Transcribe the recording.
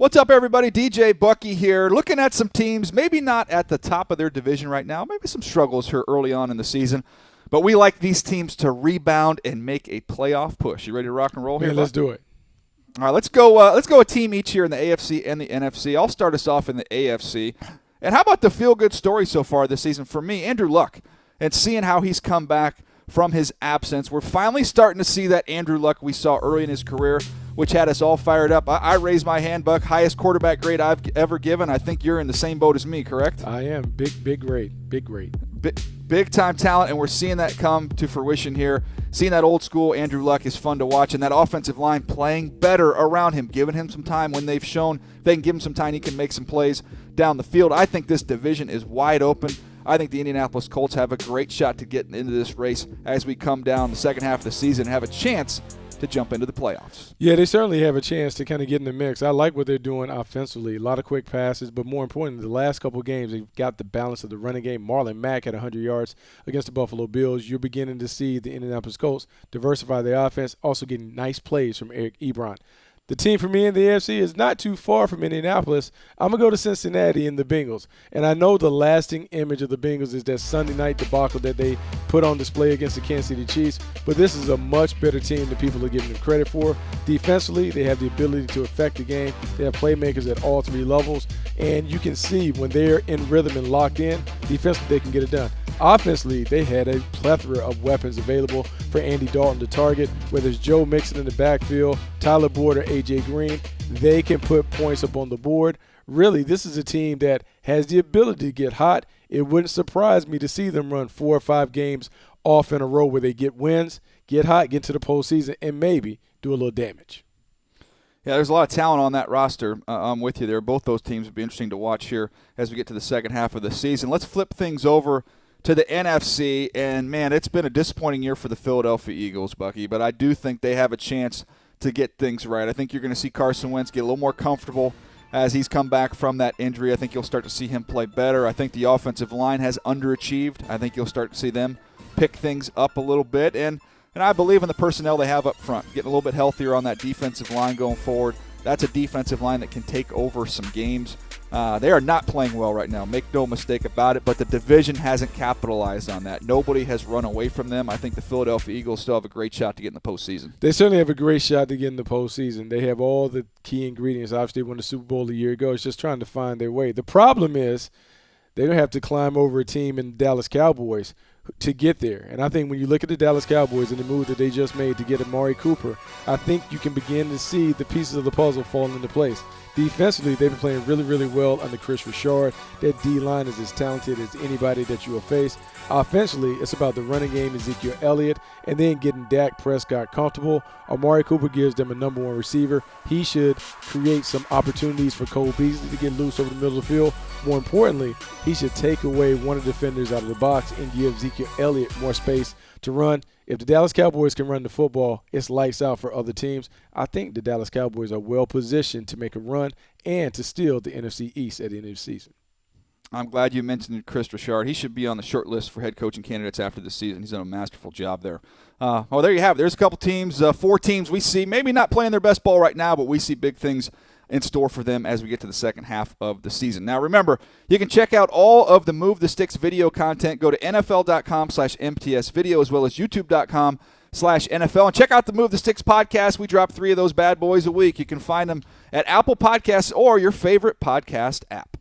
What's up, everybody? DJ Bucky here, looking at some teams, maybe not at the top of their division right now, maybe some struggles here early on in the season, but we like these teams to rebound and make a playoff push. You ready to rock and roll here? Yeah, let's do it. All right, let's go a team each here in the AFC and the NFC. I'll start us off in the AFC. And how about the feel-good story so far this season for me, Andrew Luck, and seeing how he's come back from his absence. We're finally starting to see that Andrew Luck we saw early in his career, which had us all fired up. I raised my hand, Buck. Highest quarterback grade I've ever given. I think you're in the same boat as me, correct? I am. Big grade. Big-time talent, and we're seeing that come to fruition here. Seeing that old school Andrew Luck is fun to watch, and that offensive line playing better around him, giving him some time when they've shown they can give him some time, he can make some plays down the field. I think this division is wide open. I think the Indianapolis Colts have a great shot to get into this race as we come down the second half of the season and have a chance to jump into the playoffs. Yeah, they certainly have a chance to kind of get in the mix. I like what they're doing offensively. A lot of quick passes, but more importantly, the last couple of games, they've got the balance of the running game. Marlon Mack had 100 yards against the Buffalo Bills. You're beginning to see the Indianapolis Colts diversify their offense, also getting nice plays from Eric Ebron. The team for me in the AFC is not too far from Indianapolis. I'm going to go to Cincinnati and the Bengals. And I know the lasting image of the Bengals is that Sunday night debacle that they put on display against the Kansas City Chiefs. But this is a much better team than people are giving them credit for. Defensively, they have the ability to affect the game. They have playmakers at all three levels. And you can see when they're in rhythm and locked in, defensively they can get it done. Offensively, they had a plethora of weapons available for Andy Dalton to target, whether it's Joe Mixon in the backfield, Tyler Boyd, or A.J. Green. They can put points up on the board. Really, this is a team that has the ability to get hot. It wouldn't surprise me to see them run 4 or 5 games off in a row where they get wins, get hot, get to the postseason, and maybe do a little damage. Yeah, there's a lot of talent on that roster. I'm with you there. Both those teams would be interesting to watch here as we get to the second half of the season. Let's flip things over to the NFC, and, man, it's been a disappointing year for the Philadelphia Eagles, Bucky, but I do think they have a chance to get things right. I think you're going to see Carson Wentz get a little more comfortable as he's come back from that injury. I think you'll start to see him play better. I think the offensive line has underachieved. I think you'll start to see them pick things up a little bit, and I believe in the personnel they have up front, getting a little bit healthier on that defensive line going forward. That's a defensive line that can take over some games. They are not playing well right now, make no mistake about it, but the division hasn't capitalized on that. Nobody has run away from them. I think the Philadelphia Eagles still have a great shot to get in the postseason. They certainly have a great shot to get in the postseason. They have all the key ingredients. Obviously, they won the Super Bowl a year ago. It's just trying to find their way. The problem is they're going to have to climb over a team in the Dallas Cowboys to get there. And I think when you look at the Dallas Cowboys and the move that they just made to get Amari Cooper, I think you can begin to see the pieces of the puzzle falling into place. Defensively, they've been playing really, really well under Chris Richard. That D-line is as talented as anybody that you will face. Offensively, it's about the running game, Ezekiel Elliott, and then getting Dak Prescott comfortable. Amari Cooper gives them a number one receiver. He should create some opportunities for Cole Beasley to get loose over the middle of the field. More importantly, he should take away one of the defenders out of the box and give Ezekiel Elliott more space to run. If the Dallas Cowboys can run the football, it's lights out for other teams. I think the Dallas Cowboys are well positioned to make a run and to steal the NFC East at the end of the season. I'm glad you mentioned Chris Richard. He should be on the short list for head coaching candidates after this season. He's done a masterful job there. Well, there you have it. There's a couple teams, 4 teams we see maybe not playing their best ball right now, but we see big things in store for them as we get to the second half of the season. Now, remember, you can check out all of the Move the Sticks video content. Go to NFL.com/MTS video as well as YouTube.com/NFL. And check out the Move the Sticks podcast. We drop 3 of those bad boys a week. You can find them at Apple Podcasts or your favorite podcast app.